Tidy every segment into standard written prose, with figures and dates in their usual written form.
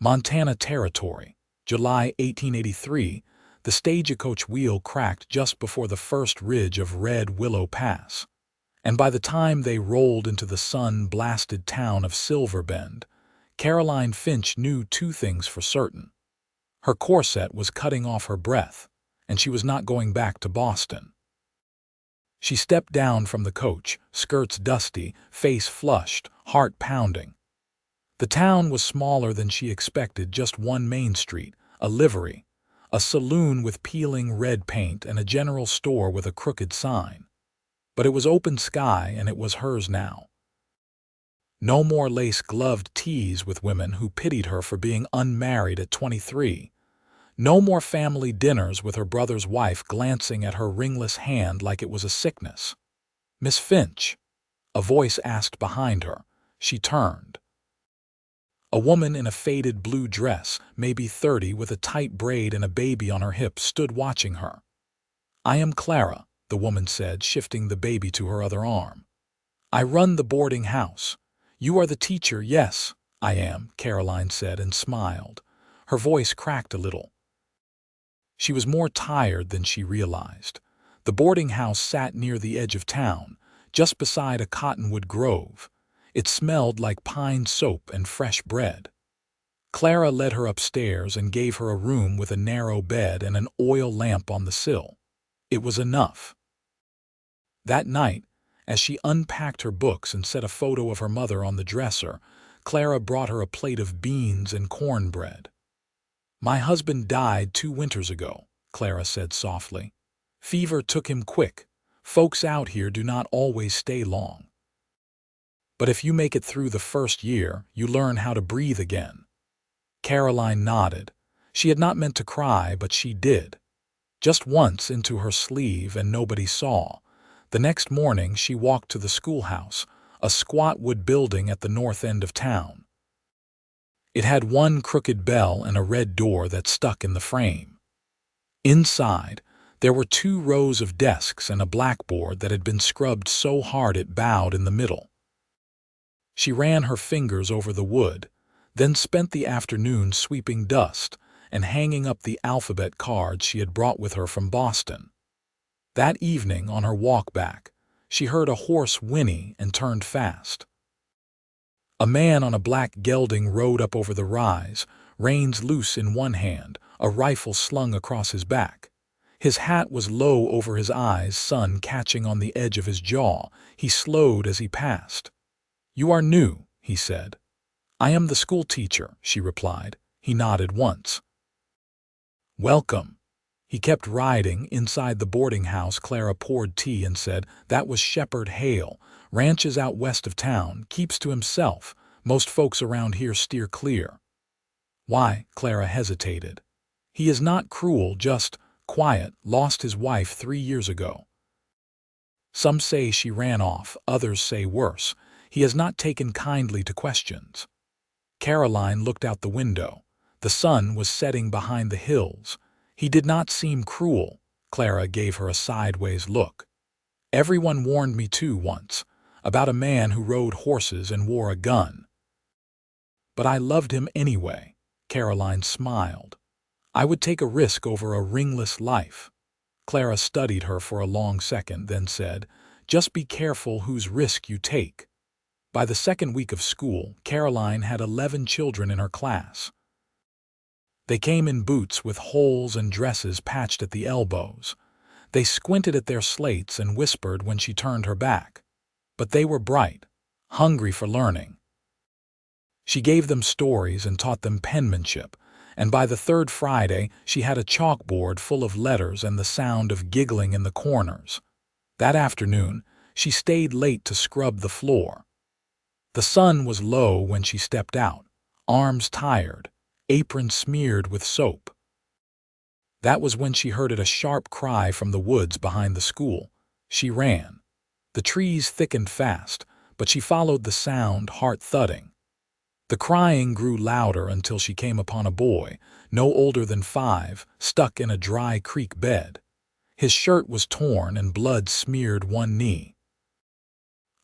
Montana Territory, July 1883, the stagecoach wheel cracked just before the first ridge of Red Willow Pass, and by the time they rolled into the sun-blasted town of Silver Bend, Caroline Finch knew two things for certain. Her corset was cutting off her breath, and she was not going back to Boston. She stepped down from the coach, skirts dusty, face flushed, heart pounding. The town was smaller than she expected, just one main street, a livery, a saloon with peeling red paint, and a general store with a crooked sign. But it was open sky, and it was hers now. No more lace-gloved teas with women who pitied her for being unmarried at 23. No more family dinners with her brother's wife glancing at her ringless hand like it was a sickness. "Miss Finch," a voice asked behind her. She turned. A woman in a faded blue dress, maybe 30, with a tight braid and a baby on her hip, stood watching her. "I am Clara," the woman said, shifting the baby to her other arm. "I run the boarding house. You are the teacher?" "Yes, I am," Caroline said and smiled. Her voice cracked a little. She was more tired than she realized. The boarding house sat near the edge of town, just beside a cottonwood grove. It smelled like pine soap and fresh bread. Clara led her upstairs and gave her a room with a narrow bed and an oil lamp on the sill. It was enough. That night, as she unpacked her books and set a photo of her mother on the dresser, Clara brought her a plate of beans and cornbread. "My husband died 2 winters ago," Clara said softly. "Fever took him quick. Folks out here do not always stay long. But if you make it through the first year, you learn how to breathe again." Caroline nodded. She had not meant to cry, but she did. Just once into her sleeve, and nobody saw. The next morning she walked to the schoolhouse, a squat wood building at the north end of town. It had one crooked bell and a red door that stuck in the frame. Inside, there were 2 rows of desks and a blackboard that had been scrubbed so hard it bowed in the middle. She ran her fingers over the wood, then spent the afternoon sweeping dust and hanging up the alphabet cards she had brought with her from Boston. That evening, on her walk back, she heard a horse whinny and turned fast. A man on a black gelding rode up over the rise, reins loose in one hand, a rifle slung across his back. His hat was low over his eyes, sun catching on the edge of his jaw. He slowed as he passed. "You are new," he said. "I am the school teacher," she replied. He nodded once. "Welcome." He kept riding. Inside the boarding house, Clara poured tea and said, "That was Shepherd Hale. Ranches out west of town. Keeps to himself. Most folks around here steer clear." "Why?" Clara hesitated. "He is not cruel, just quiet. Lost his wife 3 years ago. Some say she ran off, others say worse. He has not taken kindly to questions." Caroline looked out the window. The sun was setting behind the hills. "He did not seem cruel." Clara gave her a sideways look. "Everyone warned me too once, about a man who rode horses and wore a gun. But I loved him anyway." Caroline smiled. "I would take a risk over a ringless life." Clara studied her for a long second, then said, "Just be careful whose risk you take." By the second week of school, Caroline had 11 children in her class. They came in boots with holes and dresses patched at the elbows. They squinted at their slates and whispered when she turned her back. But they were bright, hungry for learning. She gave them stories and taught them penmanship, and by the 3rd Friday she had a chalkboard full of letters and the sound of giggling in the corners. That afternoon, she stayed late to scrub the floor. The sun was low when she stepped out, arms tired, apron smeared with soap. That was when she heard a sharp cry from the woods behind the school. She ran. The trees thickened fast, but she followed the sound, heart thudding. The crying grew louder until she came upon a boy, no older than 5, stuck in a dry creek bed. His shirt was torn and blood smeared one knee.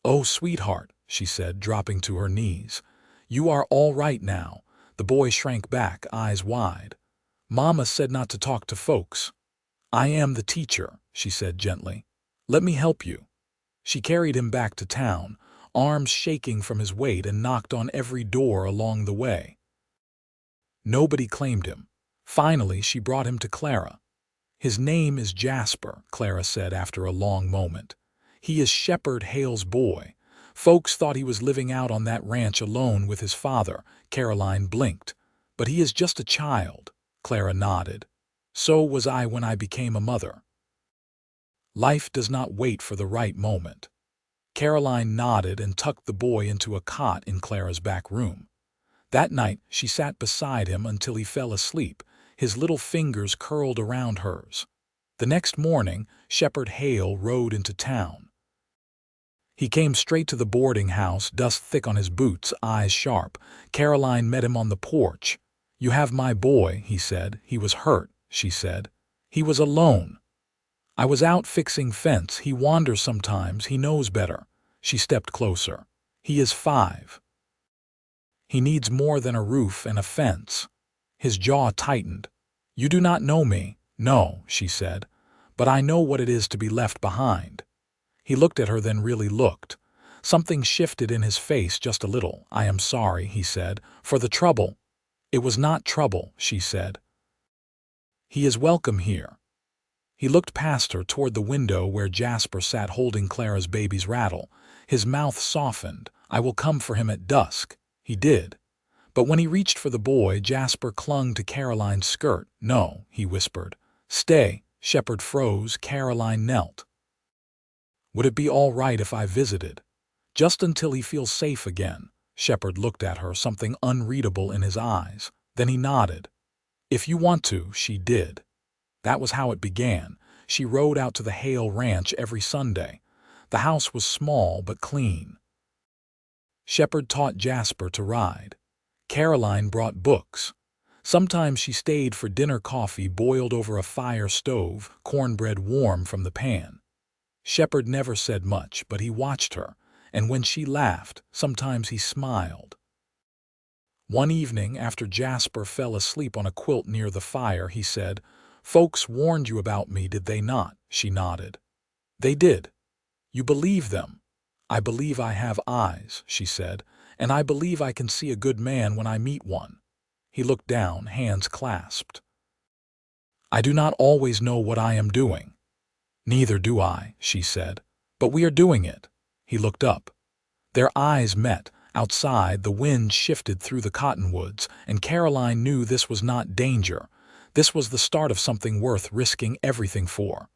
"Oh, sweetheart," she said, dropping to her knees. "You are all right now. The boy shrank back, eyes wide. "Mama said not to talk to folks." "I am the teacher," she said gently. "Let me help you." She carried him back to town, arms shaking from his weight, and knocked on every door along the way. Nobody claimed him. Finally, she brought him to Clara. "His name is Jasper," Clara said after a long moment. "He is Shepherd Hale's boy. Folks thought he was living out on that ranch alone with his father." Caroline blinked. "But he is just a child." Clara nodded. "So was I when I became a mother." Life does not wait for the right moment. Caroline nodded and tucked the boy into a cot in Clara's back room. That night, she sat beside him until he fell asleep, his little fingers curled around hers. The next morning, Shepherd Hale rode into town. He came straight to the boarding house, dust thick on his boots, eyes sharp. Caroline met him on the porch. "You have my boy," he said. "He was hurt," she said. "He was alone. I was out fixing fence. He wanders sometimes. He knows better." She stepped closer. "He is 5. He needs more than a roof and a fence." His jaw tightened. "You do not know me." "No," she said, "but I know what it is to be left behind." He looked at her, then really looked. Something shifted in his face just a little. "I am sorry," he said, "for the trouble." "It was not trouble," she said. "He is welcome here." He looked past her toward the window where Jasper sat holding Clara's baby's rattle. His mouth softened. "I will come for him at dusk." He did. But when he reached for the boy, Jasper clung to Caroline's skirt. "No," he whispered. "Stay." Shepherd froze. Caroline knelt. "Would it be all right if I visited?" "Just until he feels safe again." Shepherd looked at her, something unreadable in his eyes. Then he nodded. "If you want to," she did. That was how it began. She rode out to the Hale ranch every Sunday. The house was small but clean. Shepherd taught Jasper to ride. Caroline brought books. Sometimes she stayed for dinner, coffee boiled over a fire stove, cornbread warm from the pan. Shepherd never said much, but he watched her, and when she laughed, sometimes he smiled. One evening, after Jasper fell asleep on a quilt near the fire, he said, "Folks warned you about me, did they not?" She nodded. "They did. You believe them." "I believe I have eyes," she said, "and I believe I can see a good man when I meet one." He looked down, hands clasped. "I do not always know what I am doing." "Neither do I," she said, "but we are doing it." He looked up. Their eyes met. Outside, the wind shifted through the cottonwoods, and Caroline knew this was not danger. This was the start of something worth risking everything for.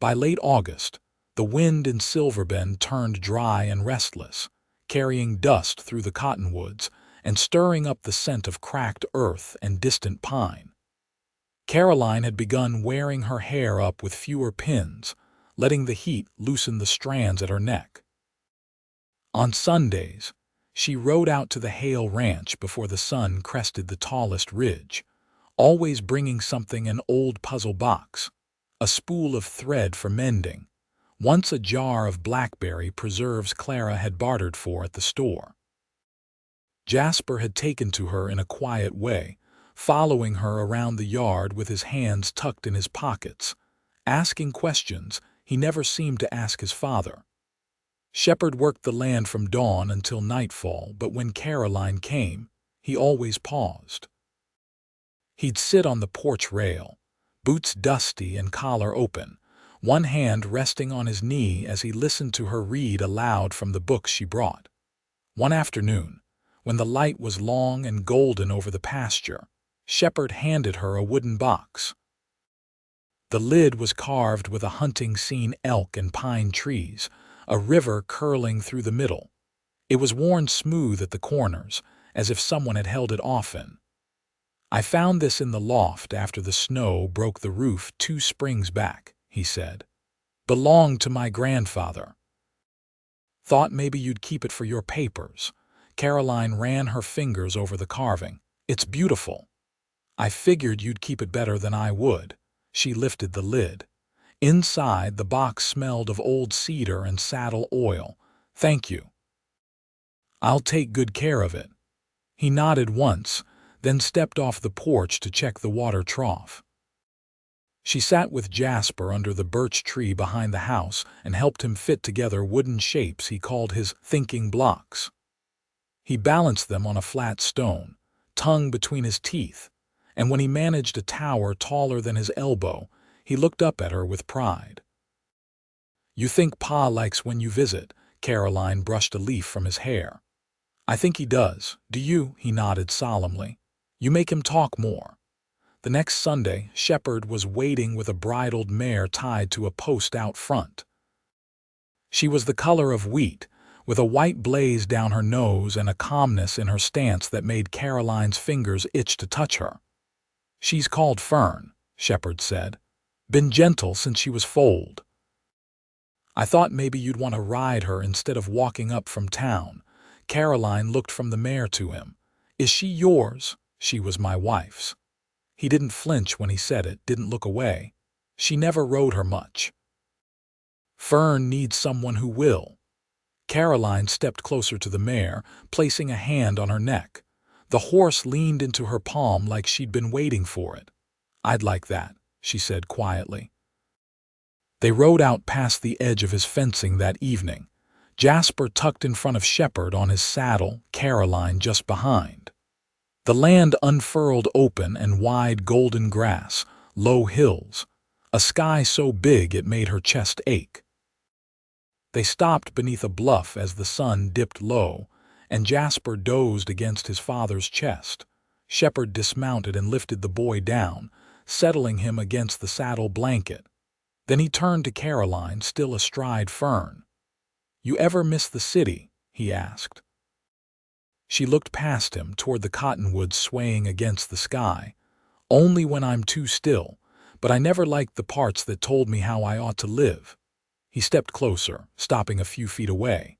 By late August, the wind in Silver Bend turned dry and restless, carrying dust through the cottonwoods and stirring up the scent of cracked earth and distant pine. Caroline had begun wearing her hair up with fewer pins, letting the heat loosen the strands at her neck. On Sundays, she rode out to the Hale ranch before the sun crested the tallest ridge, always bringing something: an old puzzle box, a spool of thread for mending, once a jar of blackberry preserves Clara had bartered for at the store. Jasper had taken to her in a quiet way, following her around the yard with his hands tucked in his pockets, asking questions he never seemed to ask his father. Shepherd worked the land from dawn until nightfall, but when Caroline came, he always paused. He'd sit on the porch rail, boots dusty and collar open, one hand resting on his knee as he listened to her read aloud from the books she brought. One afternoon, when the light was long and golden over the pasture, Shepherd handed her a wooden box. The lid was carved with a hunting scene: elk and pine trees, a river curling through the middle. It was worn smooth at the corners, as if someone had held it often. "I found this in the loft after the snow broke the roof 2 springs back," he said. "Belonged to my grandfather. Thought maybe you'd keep it for your papers." Caroline ran her fingers over the carving. "It's beautiful." "I figured you'd keep it better than I would." She lifted the lid. Inside, the box smelled of old cedar and saddle oil. "Thank you. I'll take good care of it." He nodded once, then stepped off the porch to check the water trough. She sat with Jasper under the birch tree behind the house and helped him fit together wooden shapes he called his thinking blocks. He balanced them on a flat stone, tongue between his teeth, and when he managed a tower taller than his elbow, he looked up at her with pride. "You think Pa likes when you visit?" Caroline brushed a leaf from his hair. "I think he does. Do you?" He nodded solemnly. "You make him talk more." The next Sunday, Shepherd was waiting with a bridled mare tied to a post out front. She was the color of wheat, with a white blaze down her nose and a calmness in her stance that made Caroline's fingers itch to touch her. "She's called Fern," Shepherd said. "Been gentle since she was foaled. I thought maybe you'd want to ride her instead of walking up from town." Caroline looked from the mare to him. "Is she yours?" "She was my wife's." He didn't flinch when he said it, didn't look away. "She never rode her much." "Fern needs someone who will." Caroline stepped closer to the mare, placing a hand on her neck. The horse leaned into her palm like she'd been waiting for it. "I'd like that," she said quietly. They rode out past the edge of his fencing that evening, Jasper tucked in front of Shepherd on his saddle, Caroline just behind. The land unfurled open and wide golden grass, low hills, a sky so big it made her chest ache. They stopped beneath a bluff as the sun dipped low, and Jasper dozed against his father's chest. Shepherd dismounted and lifted the boy down, settling him against the saddle blanket. Then he turned to Caroline, still astride Fern. "You ever miss the city?" he asked. She looked past him toward the cottonwoods swaying against the sky. "Only when I'm too still, but I never liked the parts that told me how I ought to live." He stepped closer, stopping a few feet away.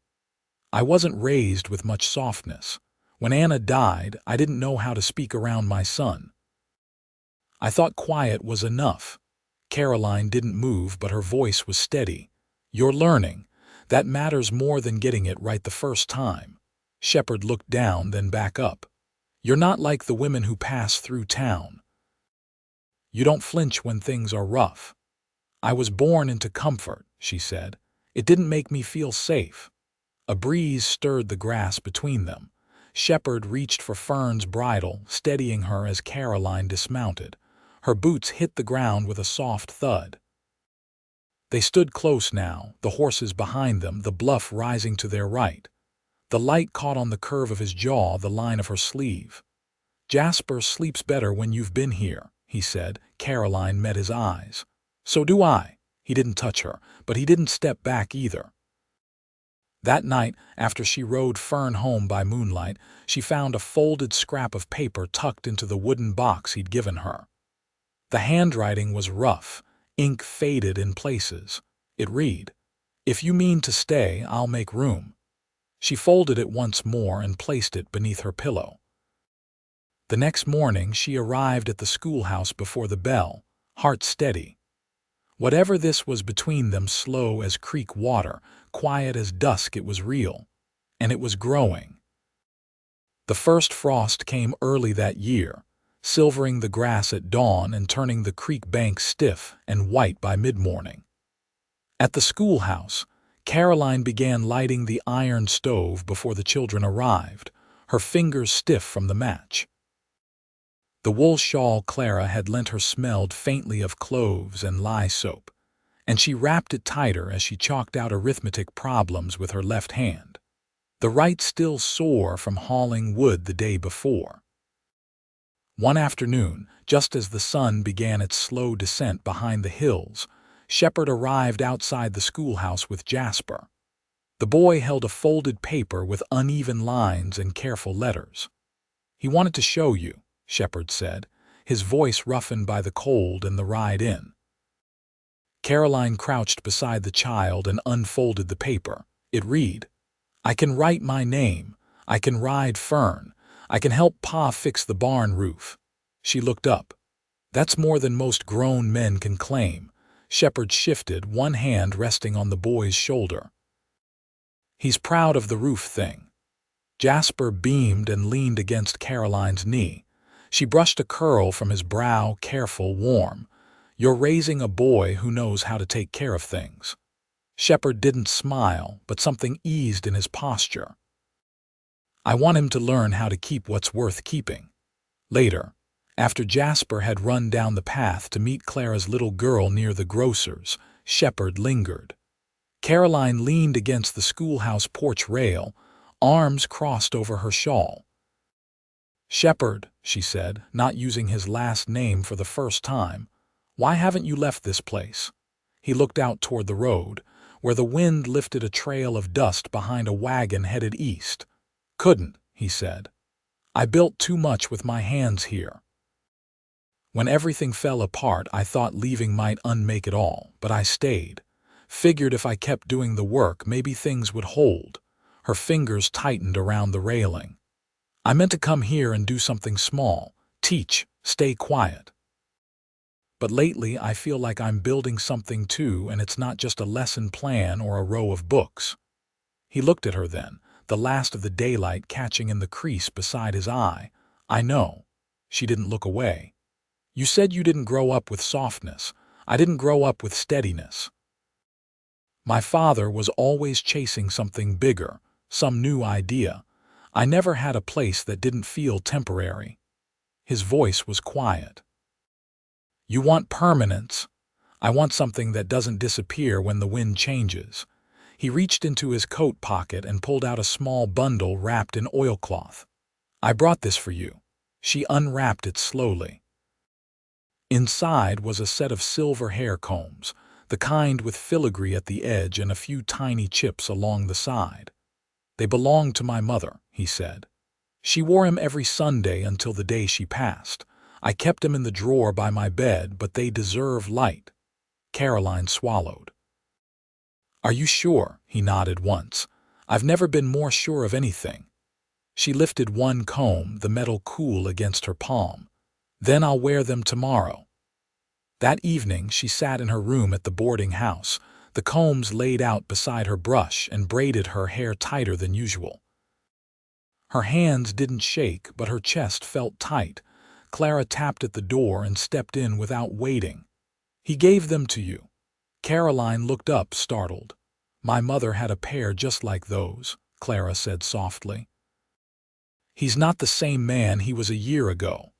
"I wasn't raised with much softness. When Anna died, I didn't know how to speak around my son. I thought quiet was enough." Caroline didn't move, but her voice was steady. "You're learning. That matters more than getting it right the first time." Shepherd looked down, then back up. "You're not like the women who pass through town. You don't flinch when things are rough." "I was born into comfort," she said. "It didn't make me feel safe." A breeze stirred the grass between them. Shepherd reached for Fern's bridle, steadying her as Caroline dismounted. Her boots hit the ground with a soft thud. They stood close now, the horses behind them, the bluff rising to their right. The light caught on the curve of his jaw, the line of her sleeve. "Jasper sleeps better when you've been here," he said. Caroline met his eyes. "So do I." He didn't touch her, but he didn't step back either. That night, after she rode Fern home by moonlight, she found a folded scrap of paper tucked into the wooden box he'd given her. The handwriting was rough, ink faded in places. It read, "If you mean to stay, I'll make room." She folded it once more and placed it beneath her pillow. The next morning she arrived at the schoolhouse before the bell, heart steady. Whatever this was between them, slow as creek water, quiet as dusk, it was real. And it was growing. The first frost came early that year, silvering the grass at dawn and turning the creek bank stiff and white by mid-morning. At the schoolhouse, Caroline began lighting the iron stove before the children arrived, her fingers stiff from the match. The wool shawl Clara had lent her smelled faintly of cloves and lye soap, and she wrapped it tighter as she chalked out arithmetic problems with her left hand. The right still sore from hauling wood the day before. One afternoon, just as the sun began its slow descent behind the hills, Shepherd arrived outside the schoolhouse with Jasper. The boy held a folded paper with uneven lines and careful letters. "He wanted to show you," Shepherd said, his voice roughened by the cold and the ride in. Caroline crouched beside the child and unfolded the paper. It read, "I can write my name. I can ride Fern. I can help Pa fix the barn roof." She looked up. "That's more than most grown men can claim." Shepherd shifted, one hand resting on the boy's shoulder. "He's proud of the roof thing." Jasper beamed and leaned against Caroline's knee. She brushed a curl from his brow, careful, warm. "You're raising a boy who knows how to take care of things." Shepard didn't smile, but something eased in his posture. "I want him to learn how to keep what's worth keeping." Later, after Jasper had run down the path to meet Clara's little girl near the grocer's, Shepard lingered. Caroline leaned against the schoolhouse porch rail, arms crossed over her shawl. "Shepard," she said, not using his last name for the first time, "why haven't you left this place?" He looked out toward the road, where the wind lifted a trail of dust behind a wagon headed east. "Couldn't," he said. "I built too much with my hands here. When everything fell apart, I thought leaving might unmake it all, but I stayed. Figured if I kept doing the work, maybe things would hold." Her fingers tightened around the railing. "I meant to come here and do something small, teach, stay quiet. But lately I feel like I'm building something too, and it's not just a lesson plan or a row of books." He looked at her then, the last of the daylight catching in the crease beside his eye. "I know." She didn't look away. "You said you didn't grow up with softness. I didn't grow up with steadiness. My father was always chasing something bigger, some new idea. I never had a place that didn't feel temporary." His voice was quiet. "You want permanence. I want something that doesn't disappear when the wind changes." He reached into his coat pocket and pulled out a small bundle wrapped in oilcloth. "I brought this for you." She unwrapped it slowly. Inside was a set of silver hair combs, the kind with filigree at the edge and a few tiny chips along the side. "They belonged to my mother," he said. "She wore him every Sunday until the day she passed. I kept them in the drawer by my bed, but they deserve light." Caroline swallowed. "Are you sure?" He nodded once. "I've never been more sure of anything." She lifted one comb, the metal cool against her palm. "Then I'll wear them tomorrow." That evening she sat in her room at the boarding house, the combs laid out beside her brush, and braided her hair tighter than usual. Her hands didn't shake, but her chest felt tight. Clara tapped at the door and stepped in without waiting. "He gave them to you." Caroline looked up, startled. "My mother had a pair just like those," Clara said softly. "He's not the same man he was a year ago."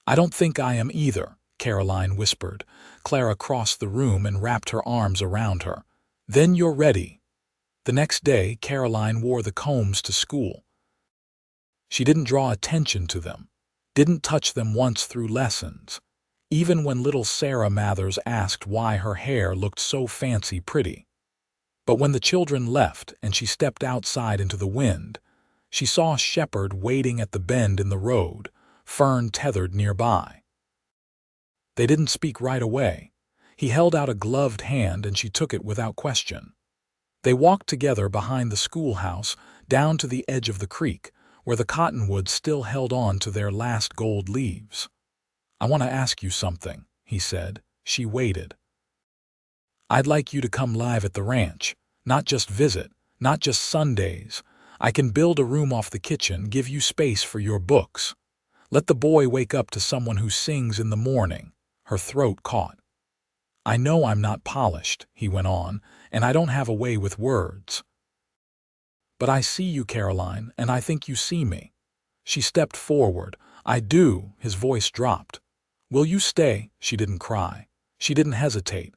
"I don't think I am either," Caroline whispered. Clara crossed the room and wrapped her arms around her. "Then you're ready." The next day, Caroline wore the combs to school. She didn't draw attention to them, didn't touch them once through lessons, even when little Sarah Mathers asked why her hair looked so fancy pretty. But when the children left and she stepped outside into the wind, she saw Shepard waiting at the bend in the road, Fern tethered nearby. They didn't speak right away. He held out a gloved hand and she took it without question. They walked together behind the schoolhouse, down to the edge of the creek, where the cottonwoods still held on to their last gold leaves. "I want to ask you something," he said. She waited. "I'd like you to come live at the ranch, not just visit, not just Sundays. I can build a room off the kitchen, give you space for your books. Let the boy wake up to someone who sings in the morning." Her throat caught. "I know I'm not polished," he went on, "and I don't have a way with words. But I see you, Caroline, and I think you see me." She stepped forward. "I do." His voice dropped. "Will you stay?" She didn't cry. She didn't hesitate.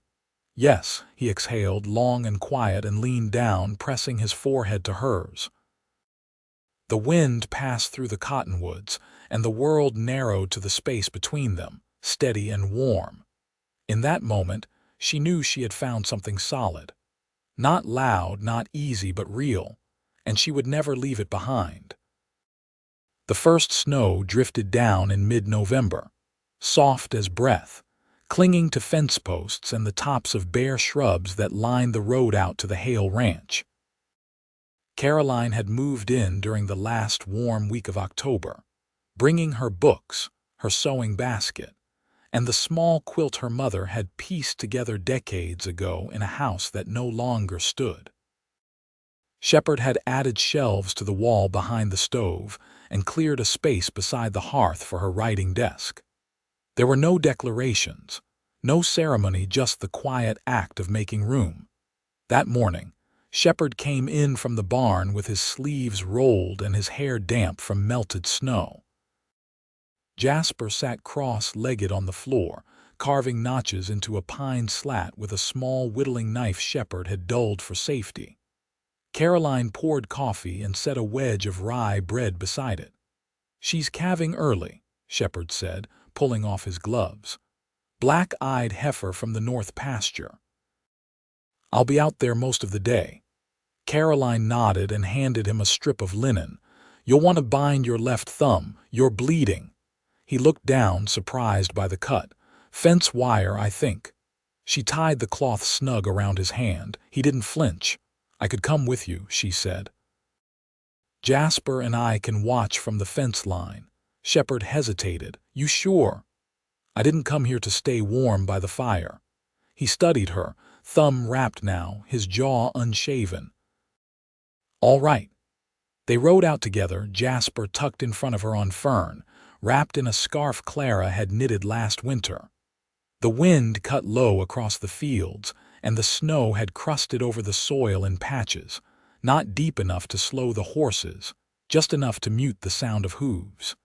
"Yes," he exhaled, long and quiet, and leaned down, pressing his forehead to hers. The wind passed through the cottonwoods, and the world narrowed to the space between them, steady and warm. In that moment, she knew she had found something solid. Not loud, not easy, but real, and she would never leave it behind. The first snow drifted down in mid-November, soft as breath, clinging to fence posts and the tops of bare shrubs that lined the road out to the Hale Ranch. Caroline had moved in during the last warm week of October, bringing her books, her sewing basket, and the small quilt her mother had pieced together decades ago in a house that no longer stood. Shepard had added shelves to the wall behind the stove and cleared a space beside the hearth for her writing desk. There were no declarations, no ceremony, just the quiet act of making room. That morning, Shepard came in from the barn with his sleeves rolled and his hair damp from melted snow. Jasper sat cross-legged on the floor, carving notches into a pine slat with a small whittling knife Shepard had dulled for safety. Caroline poured coffee and set a wedge of rye bread beside it. "She's calving early," Shepard said, pulling off his gloves. "Black-eyed heifer from the north pasture. I'll be out there most of the day." Caroline nodded and handed him a strip of linen. "You'll want to bind your left thumb. You're bleeding." He looked down, surprised by the cut. "Fence wire, I think." She tied the cloth snug around his hand. He didn't flinch. "I could come with you," she said. "Jasper and I can watch from the fence line." Shepard hesitated. "You sure?" "I didn't come here to stay warm by the fire." He studied her, thumb wrapped now, his jaw unshaven. "All right." They rode out together, Jasper tucked in front of her on Fern, wrapped in a scarf Clara had knitted last winter. The wind cut low across the fields, and the snow had crusted over the soil in patches, not deep enough to slow the horses, just enough to mute the sound of hooves.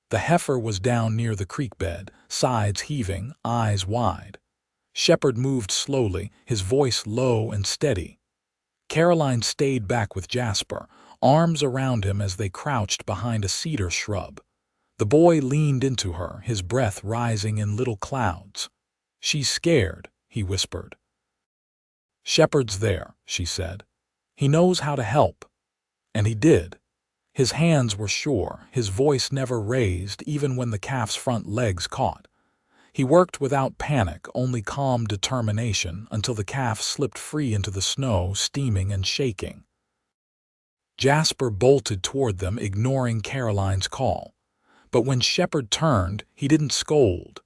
The heifer was down near the creek bed, sides heaving, eyes wide. Shepard moved slowly, his voice low and steady. Caroline stayed back with Jasper, arms around him as they crouched behind a cedar shrub. The boy leaned into her, his breath rising in little clouds. "She's scared," he whispered. "Shepard's there," she said. "He knows how to help." And he did. His hands were sure, his voice never raised even when the calf's front legs caught. He worked without panic, only calm determination, until the calf slipped free into the snow, steaming and shaking. Jasper bolted toward them, ignoring Caroline's call. But when Shepard turned, he didn't scold.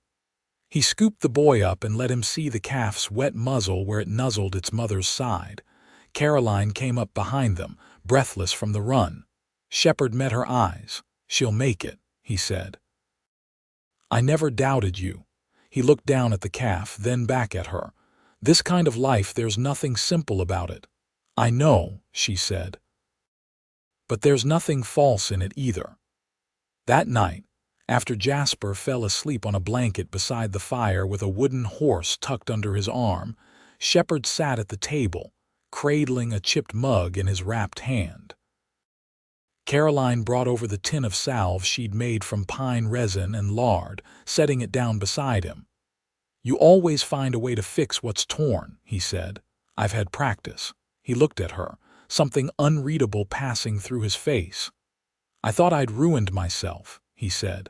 He scooped the boy up and let him see the calf's wet muzzle where it nuzzled its mother's side. Caroline came up behind them, breathless from the run. Shepard met her eyes. "She'll make it," he said. "I never doubted you." He looked down at the calf, then back at her. "This kind of life, there's nothing simple about it." "I know," she said. "But there's nothing false in it either." That night, after Jasper fell asleep on a blanket beside the fire with a wooden horse tucked under his arm, Shepard sat at the table, cradling a chipped mug in his wrapped hand. Caroline brought over the tin of salve she'd made from pine resin and lard, setting it down beside him. "You always find a way to fix what's torn," he said. "I've had practice." He looked at her, something unreadable passing through his face. "I thought I'd ruined myself," he said.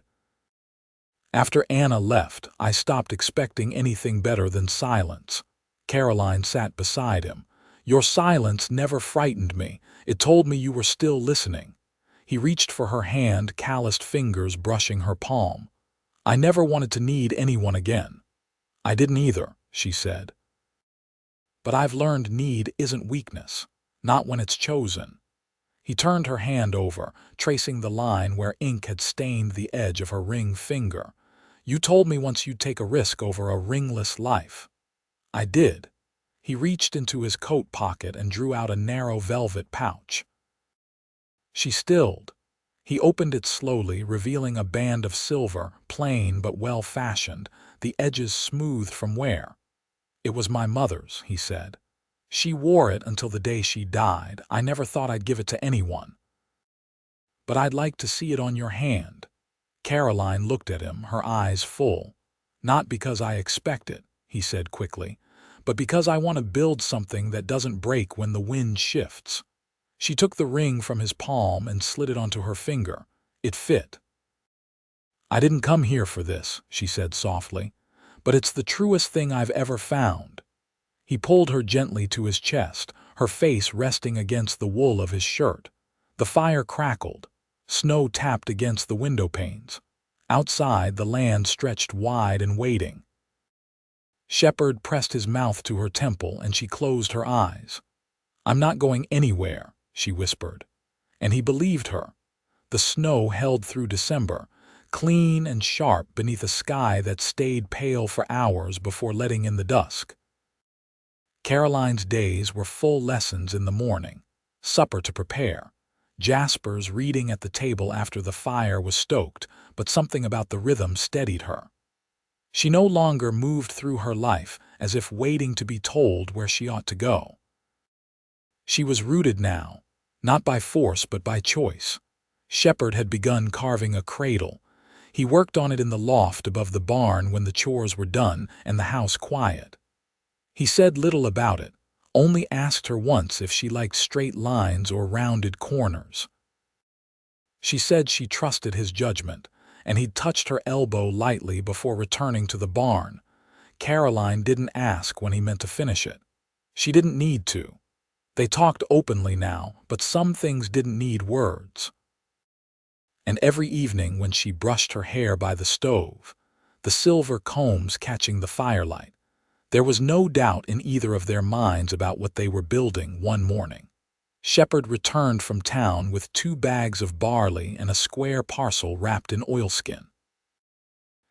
"After Anna left, I stopped expecting anything better than silence." Caroline sat beside him. "Your silence never frightened me. It told me you were still listening." He reached for her hand, calloused fingers brushing her palm. "I never wanted to need anyone again." "I didn't either," she said. "But I've learned need isn't weakness, not when it's chosen." He turned her hand over, tracing the line where ink had stained the edge of her ring finger. "You told me once you'd take a risk over a ringless life." "I did." He reached into his coat pocket and drew out a narrow velvet pouch. She stilled. He opened it slowly, revealing a band of silver, plain but well-fashioned, the edges smoothed from wear. "It was my mother's," he said. "She wore it until the day she died. I never thought I'd give it to anyone. But I'd like to see it on your hand." Caroline looked at him, her eyes full. "Not because I expect it," he said quickly, "but because I want to build something that doesn't break when the wind shifts." She took the ring from his palm and slid it onto her finger. It fit. "I didn't come here for this," she said softly, "but it's the truest thing I've ever found." He pulled her gently to his chest, her face resting against the wool of his shirt. The fire crackled. Snow tapped against the window panes. Outside, the land stretched wide and waiting. Shepard pressed his mouth to her temple, and she closed her eyes. "I'm not going anywhere," she whispered. And he believed her. The snow held through December, clean and sharp beneath a sky that stayed pale for hours before letting in the dusk. Caroline's days were full lessons in the morning, supper to prepare, Jasper's reading at the table after the fire was stoked, but something about the rhythm steadied her. She no longer moved through her life as if waiting to be told where she ought to go. She was rooted now, not by force but by choice. Shepherd had begun carving a cradle. He worked on it in the loft above the barn when the chores were done and the house quiet. He said little about it, only asked her once if she liked straight lines or rounded corners. She said she trusted his judgment, and he'd touched her elbow lightly before returning to the barn. Caroline didn't ask when he meant to finish it. She didn't need to. They talked openly now, but some things didn't need words. And every evening when she brushed her hair by the stove, the silver combs catching the firelight, there was no doubt in either of their minds about what they were building one morning. Shepherd returned from town with 2 bags of barley and a square parcel wrapped in oilskin.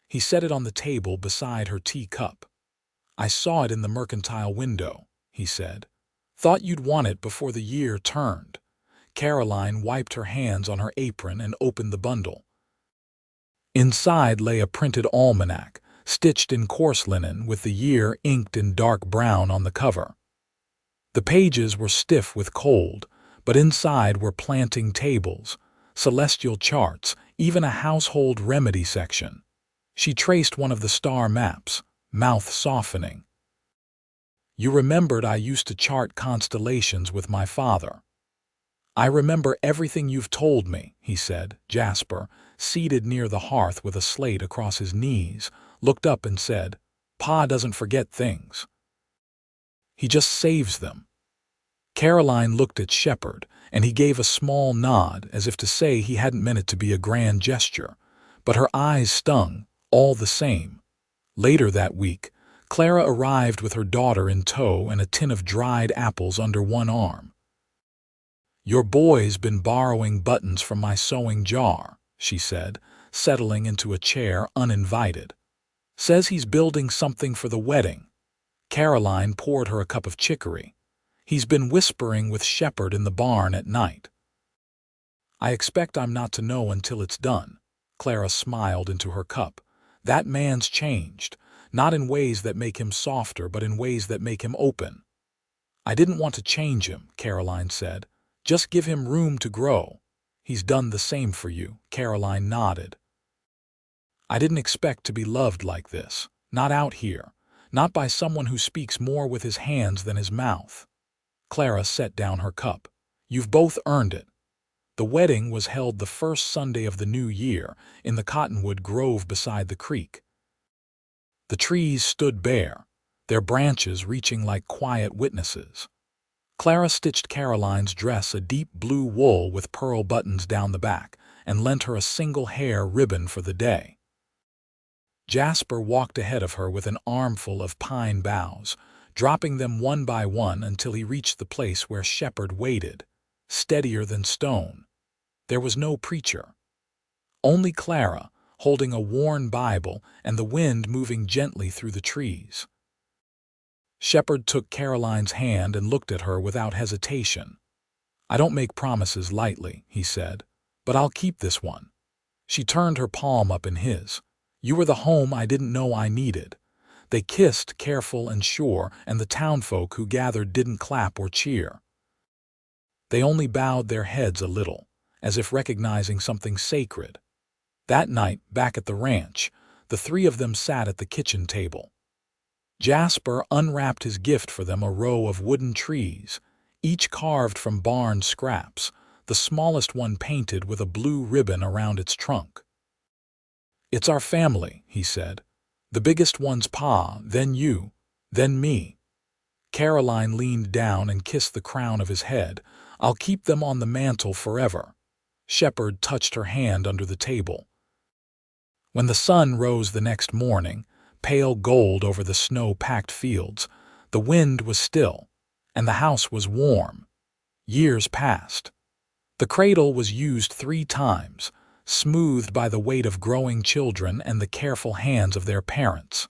He set it on the table beside her teacup. "I saw it in the mercantile window," he said. "Thought you'd want it before the year turned." Caroline wiped her hands on her apron and opened the bundle. Inside lay a printed almanac, stitched in coarse linen with the year inked in dark brown on the cover. The pages were stiff with cold, but inside were planting tables, celestial charts, even a household remedy section. She traced one of the star maps, mouth softening. "You remembered I used to chart constellations with my father." "I remember everything you've told me," he said. Jasper, seated near the hearth with a slate across his knees, looked up and said, "Pa doesn't forget things. He just saves them." Caroline looked at Shepherd, and he gave a small nod as if to say he hadn't meant it to be a grand gesture, but her eyes stung, all the same. Later that week, Clara arrived with her daughter in tow and a tin of dried apples under one arm. "Your boy's been borrowing buttons from my sewing jar," she said, settling into a chair uninvited. "Says he's building something for the wedding." Caroline poured her a cup of chicory. "He's been whispering with Shepherd in the barn at night." "I expect I'm not to know until it's done." Clara smiled into her cup. "That man's changed, not in ways that make him softer, but in ways that make him open." "I didn't want to change him," Caroline said. "Just give him room to grow." "He's done the same for you," Caroline nodded. "I didn't expect to be loved like this. Not out here. Not by someone who speaks more with his hands than his mouth." Clara set down her cup. "You've both earned it." The wedding was held the first Sunday of the new year in the cottonwood grove beside the creek. The trees stood bare, their branches reaching like quiet witnesses. Clara stitched Caroline's dress a deep blue wool with pearl buttons down the back and lent her a single hair ribbon for the day. Jasper walked ahead of her with an armful of pine boughs, dropping them one by one until he reached the place where Shepherd waited, steadier than stone. There was no preacher. Only Clara, holding a worn Bible and the wind moving gently through the trees. Shepherd took Caroline's hand and looked at her without hesitation. "I don't make promises lightly," he said, "but I'll keep this one." She turned her palm up in his. "You were the home I didn't know I needed." They kissed, careful and sure, and the townfolk who gathered didn't clap or cheer. They only bowed their heads a little, as if recognizing something sacred. That night, back at the ranch, the 3 of them sat at the kitchen table. Jasper unwrapped his gift for them, a row of wooden trees, each carved from barn scraps, the smallest one painted with a blue ribbon around its trunk. "It's our family," he said. "The biggest one's Pa, then you, then me." Caroline leaned down and kissed the crown of his head. "I'll keep them on the mantle forever." Shepherd touched her hand under the table. When the sun rose the next morning, pale gold over the snow-packed fields, the wind was still, and the house was warm, Years passed. The cradle was used 3 times, smoothed by the weight of growing children and the careful hands of their parents.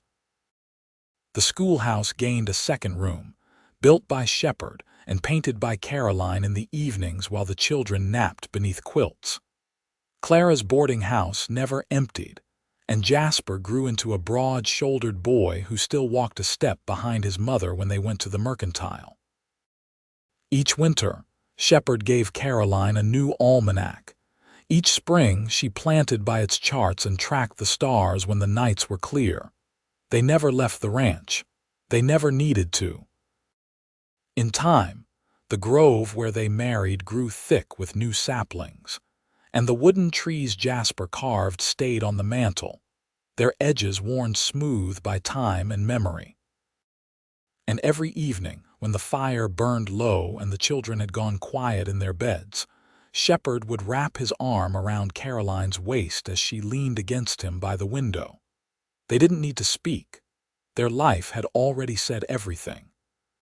The schoolhouse gained a second room, built by Shepherd and painted by Caroline in the evenings while the children napped beneath quilts. Clara's boarding house never emptied, and Jasper grew into a broad-shouldered boy who still walked a step behind his mother when they went to the mercantile. Each winter, Shepherd gave Caroline a new almanac. Each spring, she planted by its charts and tracked the stars when the nights were clear. They never left the ranch. They never needed to. In time, the grove where they married grew thick with new saplings, and the wooden trees Jasper carved stayed on the mantel, their edges worn smooth by time and memory. And every evening, when the fire burned low and the children had gone quiet in their beds, Shepherd would wrap his arm around Caroline's waist as she leaned against him by the window. They didn't need to speak. Their life had already said everything.